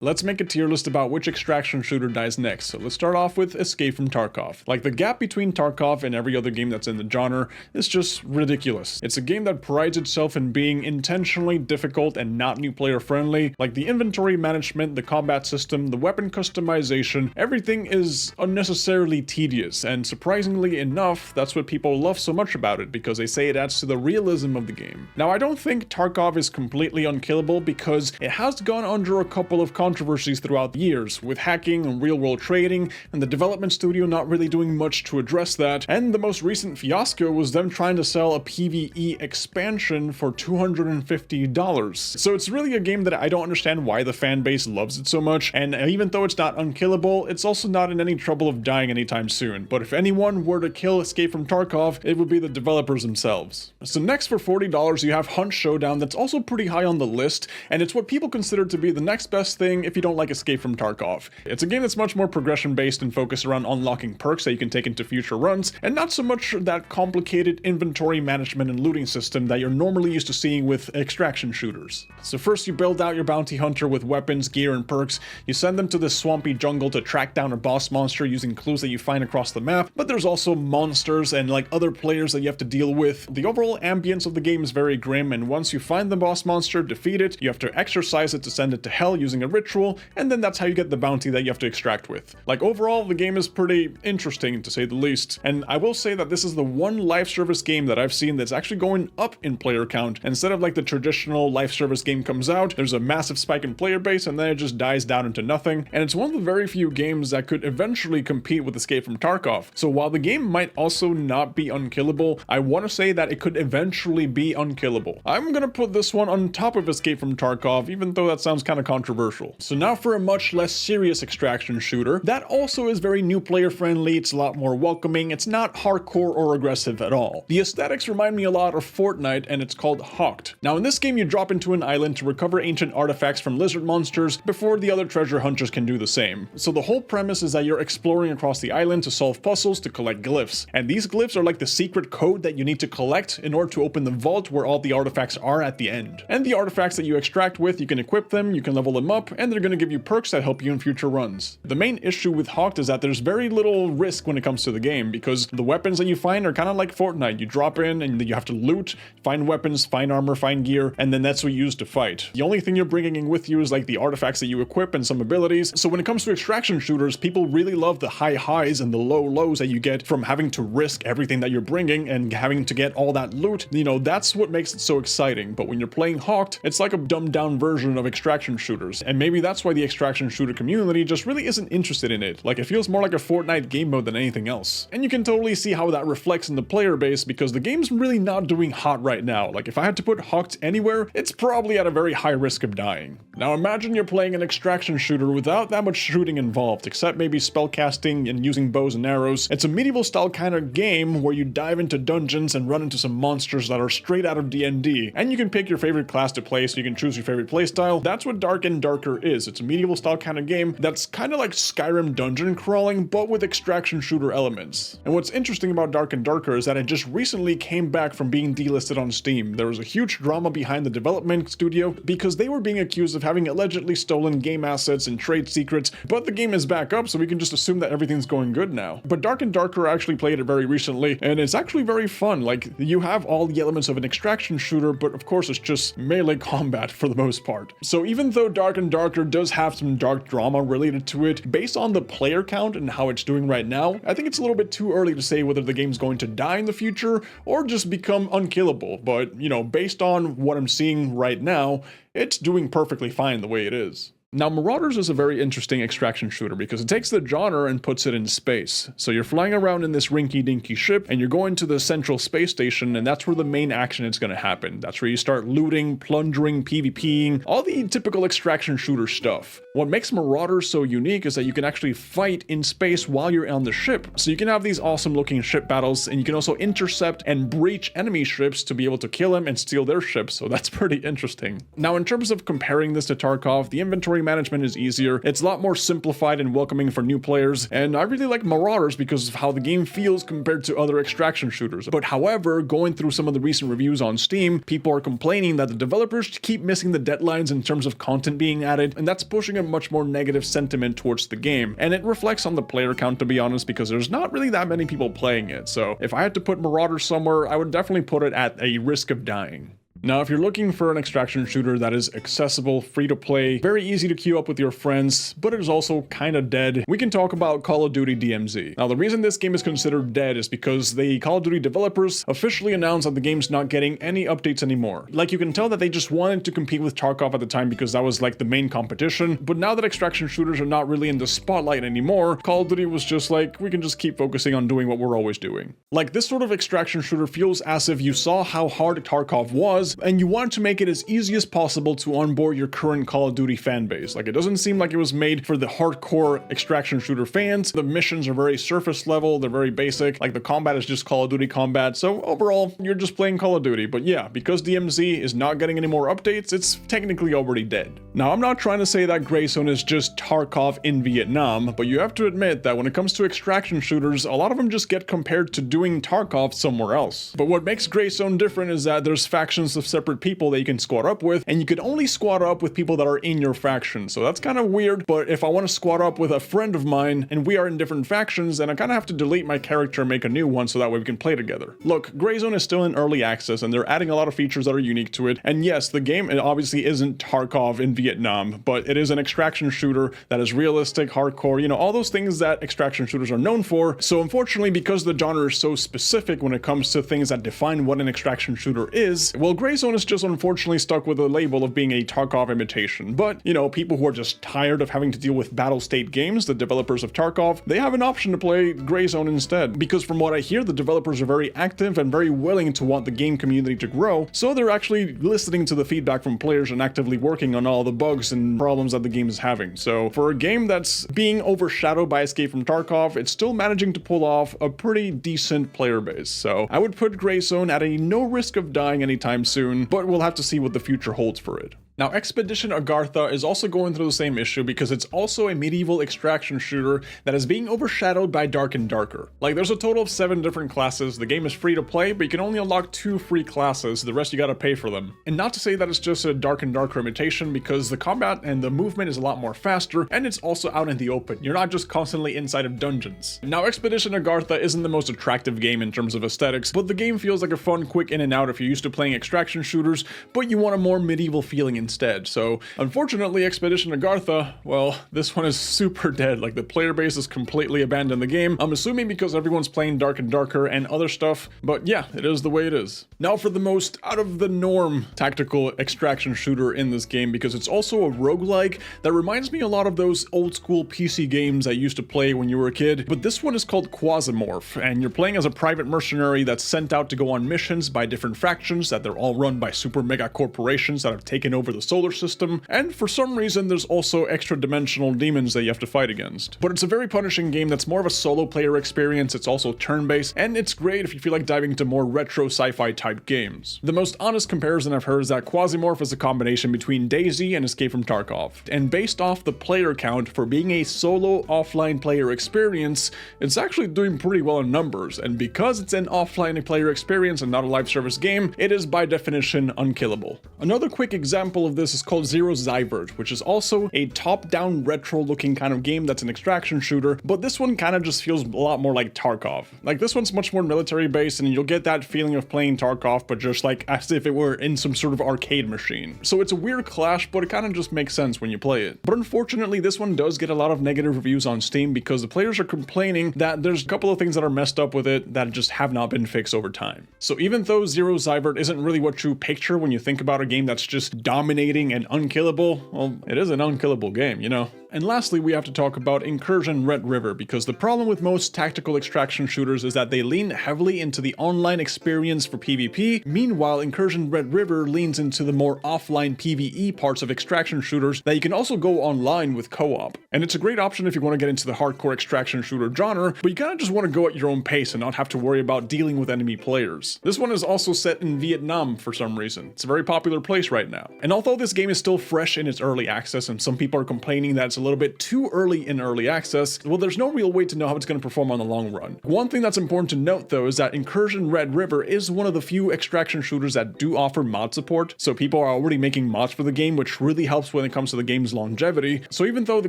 Let's make a tier list about which extraction shooter dies next. So let's start off with Escape from Tarkov. Like, the gap between Tarkov and every other game that's in the genre is just ridiculous. It's a game that prides itself in being intentionally difficult and not new player friendly. Like, the inventory management, the combat system, the weapon customization, everything is unnecessarily tedious, and surprisingly enough, that's what people love so much about it, because they say it adds to the realism of the game. Now, I don't think Tarkov is completely unkillable because it has gone under a couple of controversies throughout the years, with hacking and real-world trading, and the development studio not really doing much to address that, and the most recent fiasco was them trying to sell a PvE expansion for $250. So it's really a game that I don't understand why the fan base loves it so much, and even though it's not unkillable, it's also not in any trouble of dying anytime soon. But if anyone were to kill Escape from Tarkov, it would be the developers themselves. So next, for $40, you have Hunt Showdown, that's also pretty high on the list, and it's what people consider to be the next best thing if you don't like Escape from Tarkov. It's a game that's much more progression based and focused around unlocking perks that you can take into future runs, and not so much that complicated inventory management and looting system that you're normally used to seeing with extraction shooters. So first, you build out your bounty hunter with weapons, gear, and perks. You send them to this swampy jungle to track down a boss monster using clues that you find across the map, but there's also monsters and like other players that you have to deal with. The overall ambience of the game is very grim, and once you find the boss monster, defeat it, you have to exorcise it to send it to hell using a ritual, and then that's how you get the bounty that you have to extract with. Like, overall, the game is pretty interesting, to say the least, and I will say that this is the one live service game that I've seen that's actually going up in player count. Instead of like the traditional live service game comes out, there's a massive spike in player base, and then it just dies down into nothing, and it's one of the very few games that could eventually compete with Escape from Tarkov. So while the game might also not be unkillable, I want to say that it could eventually be unkillable. I'm gonna put this one on top of Escape from Tarkov, even though that sounds kind of controversial. So now for a much less serious extraction shooter that also is very new player friendly. It's a lot more welcoming. It's not hardcore or aggressive at all. The aesthetics remind me a lot of Fortnite, and it's called Hawd. Now, in this game, you drop into an island to recover ancient artifacts from lizard monsters before the other treasure hunters can do the same. So the whole premise is that you're exploring across the island to solve puzzles to collect glyphs, and these glyphs are like the secret code that you need to collect in order to open the vault where all the artifacts are at the end. And the artifacts that you extract with, you can equip them, you can level them up, and they're going to give you perks that help you in future runs. The main issue with Hawd is that there's very little risk when it comes to the game, because the weapons that you find are kind of like Fortnite. You drop in and you have to loot, find weapons, find armor, find gear, and then that's what you use to fight. The only thing you're bringing in with you is like the artifacts that you equip and some abilities. So when it comes to extraction shooters, people really love the high highs and the low lows that you get from having to risk everything that you're bringing and having to get all that loot. You know, that's what makes it so exciting. But when you're playing Hawd, it's like a dumbed down version of extraction shooters, and maybe that's why the extraction shooter community just really isn't interested in it. Like, it feels more like a Fortnite game mode than anything else. And you can totally see how that reflects in the player base, because the game's really not doing hot right now. Like, if I had to put Hawd anywhere, it's probably at a very high risk of dying. Now imagine you're playing an extraction shooter without that much shooting involved, except maybe spellcasting and using bows and arrows. It's a medieval style kind of game where you dive into dungeons and run into some monsters that are straight out of D&D, and you can pick your favorite class to play, so you can choose your favorite playstyle. That's what Dark and Darker is. It's a medieval style kind of game that's kind of like Skyrim dungeon crawling, but with extraction shooter elements. And what's interesting about Dark and Darker is that it just recently came back from being delisted on Steam. There was a huge drama behind the development studio because they were being accused of having allegedly stolen game assets and trade secrets, but the game is back up, so we can just assume that everything's going good now. But Dark and Darker actually played it very recently, and it's actually very fun. Like, you have all the elements of an extraction shooter, but of course it's just melee combat for the most part. So even though Dark and Darker does have some dark drama related to it, based on the player count and how it's doing right now, I think it's a little bit too early to say whether the game's going to die in the future or just become unkillable. But, you know, based on what I'm seeing right now, it's doing perfectly fine the way it is. Now, Marauders is a very interesting extraction shooter because it takes the genre and puts it in space. So you're flying around in this rinky-dinky ship, and you're going to the central space station, and that's where the main action is going to happen. That's where you start looting, plundering, PvPing, all the typical extraction shooter stuff. What makes Marauders so unique is that you can actually fight in space while you're on the ship. So you can have these awesome looking ship battles, and you can also intercept and breach enemy ships to be able to kill them and steal their ships, so that's pretty interesting. Now, in terms of comparing this to Tarkov, the inventory inventory management is easier, it's a lot more simplified and welcoming for new players, and I really like Marauders because of how the game feels compared to other extraction shooters. But however, going through some of the recent reviews on Steam, people are complaining that the developers keep missing the deadlines in terms of content being added, and that's pushing a much more negative sentiment towards the game. And it reflects on the player count, to be honest, because there's not really that many people playing it. So if I had to put Marauders somewhere, I would definitely put it at a risk of dying. Now, if you're looking for an extraction shooter that is accessible, free to play, very easy to queue up with your friends, but it is also kind of dead, we can talk about Call of Duty DMZ. Now, the reason this game is considered dead is because the Call of Duty developers officially announced that the game's not getting any updates anymore. Like, you can tell that they just wanted to compete with Tarkov at the time because that was like the main competition, but now that extraction shooters are not really in the spotlight anymore, Call of Duty was just like, we can just keep focusing on doing what we're always doing. Like, this sort of extraction shooter feels as if you saw how hard Tarkov was, and you wanted to make it as easy as possible to onboard your current Call of Duty fan base. Like, it doesn't seem like it was made for the hardcore extraction shooter fans. The missions are very surface level, they're very basic, like the combat is just Call of Duty combat, so overall, you're just playing Call of Duty. But yeah, because DMZ is not getting any more updates, it's technically already dead. Now, I'm not trying to say that Greyzone is just Tarkov in Vietnam, but you have to admit that when it comes to extraction shooters, a lot of them just get compared to doing Tarkov somewhere else. But what makes Greyzone different is that there's factions of separate people that you can squad up with, and you can only squad up with people that are in your faction. So that's kind of weird, but if I want to squad up with a friend of mine and we are in different factions, then I kind of have to delete my character and make a new one so that way we can play together. Look, Greyzone is still in early access and they're adding a lot of features that are unique to it. And yes, the game obviously isn't Tarkov in Vietnam, but it is an extraction shooter that is realistic, hardcore, you know, all those things that extraction shooters are known for. So unfortunately, because the genre is so specific when it comes to things that define what an extraction shooter is, well, Greyzone is just unfortunately stuck with the label of being a Tarkov imitation. But, you know, people who are just tired of having to deal with battle state games, the developers of Tarkov, they have an option to play Greyzone instead. Because from what I hear, the developers are very active and very willing to want the game community to grow, so they're actually listening to the feedback from players and actively working on all the bugs and problems that the game is having. So for a game that's being overshadowed by Escape from Tarkov, it's still managing to pull off a pretty decent player base. So I would put Greyzone at a no risk of dying anytime soon, but we'll have to see what the future holds for it. Now, Expedition Agartha is also going through the same issue because it's also a medieval extraction shooter that is being overshadowed by Dark and Darker. Like, there's a total of 7 different classes. The game is free to play, but you can only unlock 2 free classes. The rest you gotta pay for them. And not to say that it's just a Dark and Darker imitation, because the combat and the movement is a lot more faster, and it's also out in the open. You're not just constantly inside of dungeons. Now, Expedition Agartha isn't the most attractive game in terms of aesthetics, but the game feels like a fun, quick in and out if you're used to playing extraction shooters, but you want a more medieval feeling instead. So unfortunately, Expedition Agartha, well, this one is super dead. Like, the player base is completely abandoned the game. I'm assuming because everyone's playing Dark and Darker and other stuff, but yeah, it is the way it is. Now for the most out of the norm tactical extraction shooter in this game, because it's also a roguelike that reminds me a lot of those old school PC games I used to play when you were a kid, but this one is called Quasimorph, and you're playing as a private mercenary that's sent out to go on missions by different factions that they're all run by super mega corporations that have taken over the solar system, and for some reason there's also extra dimensional demons that you have to fight against. But it's a very punishing game that's more of a solo player experience. It's also turn-based, and it's great if you feel like diving into more retro sci-fi type games. The most honest comparison I've heard is that Quasimorph is a combination between DayZ and Escape from Tarkov, and based off the player count for being a solo offline player experience, it's actually doing pretty well in numbers, and because it's an offline player experience and not a live service game, it is by definition unkillable. Another quick example of this is called Zyber, which is also a top-down retro-looking kind of game that's an extraction shooter, but this one kind of just feels a lot more like Tarkov. Like, this one's much more military-based, and you'll get that feeling of playing Tarkov, but just like as if it were in some sort of arcade machine. So it's a weird clash, but it kind of just makes sense when you play it. But unfortunately, this one does get a lot of negative reviews on Steam because the players are complaining that there's a couple of things that are messed up with it that just have not been fixed over time. So even though Zyber isn't really what you picture when you think about a game that's just dominating and unkillable, well, it is an unkillable game, you know? And lastly, we have to talk about Incursion Red River, because the problem with most tactical extraction shooters is that they lean heavily into the online experience for PvP. Meanwhile, Incursion Red River leans into the more offline PvE parts of extraction shooters that you can also go online with co-op. And it's a great option if you want to get into the hardcore extraction shooter genre, but you kind of just want to go at your own pace and not have to worry about dealing with enemy players. This one is also set in Vietnam for some reason. It's a very popular place right now. And although this game is still fresh in its early access, and some people are complaining that it's a little bit too early in early access, well, there's no real way to know how it's going to perform on the long run. One thing that's important to note though is that Incursion Red River is one of the few extraction shooters that do offer mod support, so people are already making mods for the game, which really helps when it comes to the game's longevity. So even though the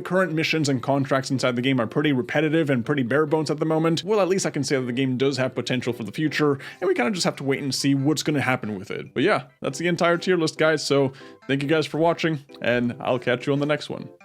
current missions and contracts inside the game are pretty repetitive and pretty bare bones at the moment, well, at least I can say that the game does have potential for the future, and we kind of just have to wait and see what's going to happen with it. But yeah, that's the entire tier list, guys, so thank you guys for watching, and I'll catch you on the next one.